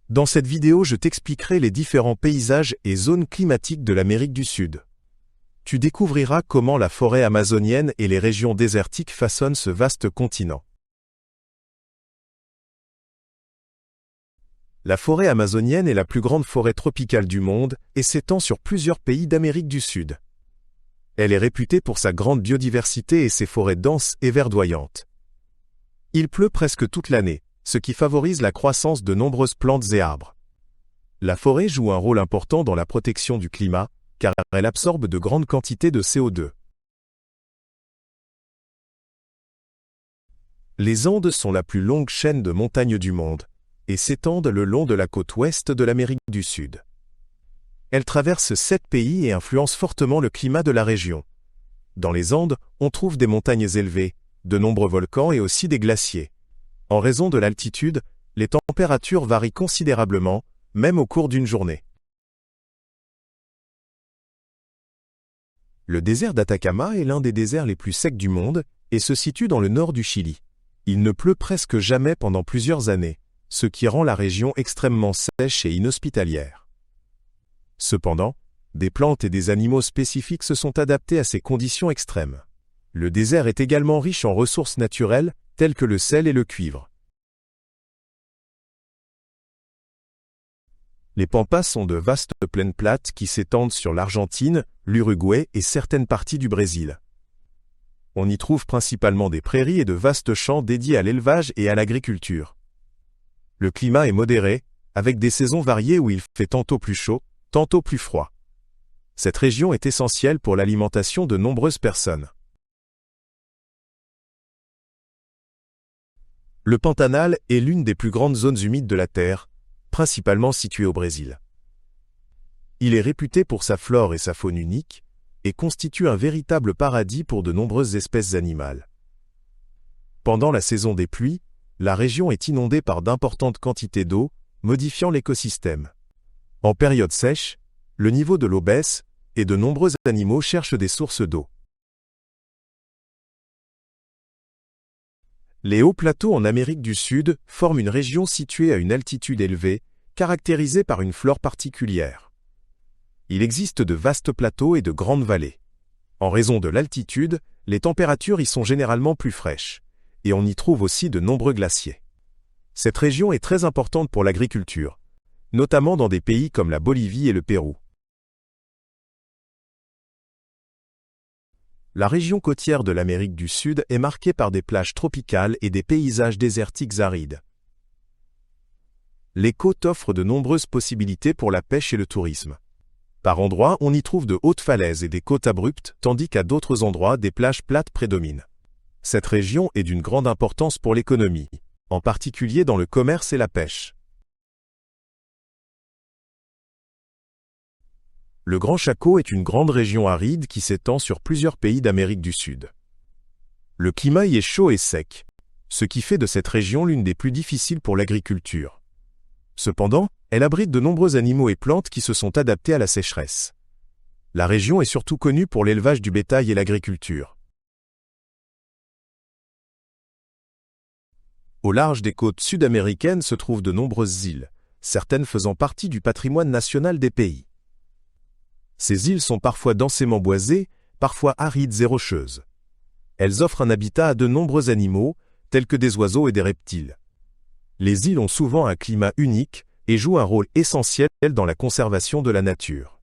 Dans cette vidéo, je t'expliquerai les différents paysages et zones climatiques de l'Amérique du Sud. Tu découvriras comment la forêt amazonienne et les régions désertiques façonnent ce vaste continent. La forêt amazonienne est la plus grande forêt tropicale du monde et s'étend sur plusieurs pays d'Amérique du Sud. Elle est réputée pour sa grande biodiversité et ses forêts denses et verdoyantes. Il pleut presque toute l'année, ce qui favorise la croissance de nombreuses plantes et arbres. La forêt joue un rôle important dans la protection du climat, car elle absorbe de grandes quantités de CO2. Les Andes sont la plus longue chaîne de montagnes du monde, et s'étendent le long de la côte ouest de l'Amérique du Sud. Elle traverse 7 pays et influence fortement le climat de la région. Dans les Andes, on trouve des montagnes élevées, de nombreux volcans et aussi des glaciers. En raison de l'altitude, les températures varient considérablement, même au cours d'une journée. Le désert d'Atacama est l'un des déserts les plus secs du monde et se situe dans le nord du Chili. Il ne pleut presque jamais pendant plusieurs années, ce qui rend la région extrêmement sèche et inhospitalière. Cependant, des plantes et des animaux spécifiques se sont adaptés à ces conditions extrêmes. Le désert est également riche en ressources naturelles, telles que le sel et le cuivre. Les pampas sont de vastes plaines plates qui s'étendent sur l'Argentine, l'Uruguay et certaines parties du Brésil. On y trouve principalement des prairies et de vastes champs dédiés à l'élevage et à l'agriculture. Le climat est modéré, avec des saisons variées où il fait tantôt plus chaud, tantôt plus froid. Cette région est essentielle pour l'alimentation de nombreuses personnes. Le Pantanal est l'une des plus grandes zones humides de la Terre, principalement située au Brésil. Il est réputé pour sa flore et sa faune uniques, et constitue un véritable paradis pour de nombreuses espèces animales. Pendant la saison des pluies, la région est inondée par d'importantes quantités d'eau, modifiant l'écosystème. En période sèche, le niveau de l'eau baisse, et de nombreux animaux cherchent des sources d'eau. Les hauts plateaux en Amérique du Sud forment une région située à une altitude élevée, caractérisée par une flore particulière. Il existe de vastes plateaux et de grandes vallées. En raison de l'altitude, les températures y sont généralement plus fraîches, et on y trouve aussi de nombreux glaciers. Cette région est très importante pour l'agriculture, notamment dans des pays comme la Bolivie et le Pérou. La région côtière de l'Amérique du Sud est marquée par des plages tropicales et des paysages désertiques arides. Les côtes offrent de nombreuses possibilités pour la pêche et le tourisme. Par endroits, on y trouve de hautes falaises et des côtes abruptes, tandis qu'à d'autres endroits, des plages plates prédominent. Cette région est d'une grande importance pour l'économie, en particulier dans le commerce et la pêche. Le Grand Chaco est une grande région aride qui s'étend sur plusieurs pays d'Amérique du Sud. Le climat y est chaud et sec, ce qui fait de cette région l'une des plus difficiles pour l'agriculture. Cependant, elle abrite de nombreux animaux et plantes qui se sont adaptés à la sécheresse. La région est surtout connue pour l'élevage du bétail et l'agriculture. Au large des côtes sud-américaines se trouvent de nombreuses îles, certaines faisant partie du patrimoine national des pays. Ces îles sont parfois densément boisées, parfois arides et rocheuses. Elles offrent un habitat à de nombreux animaux, tels que des oiseaux et des reptiles. Les îles ont souvent un climat unique et jouent un rôle essentiel dans la conservation de la nature.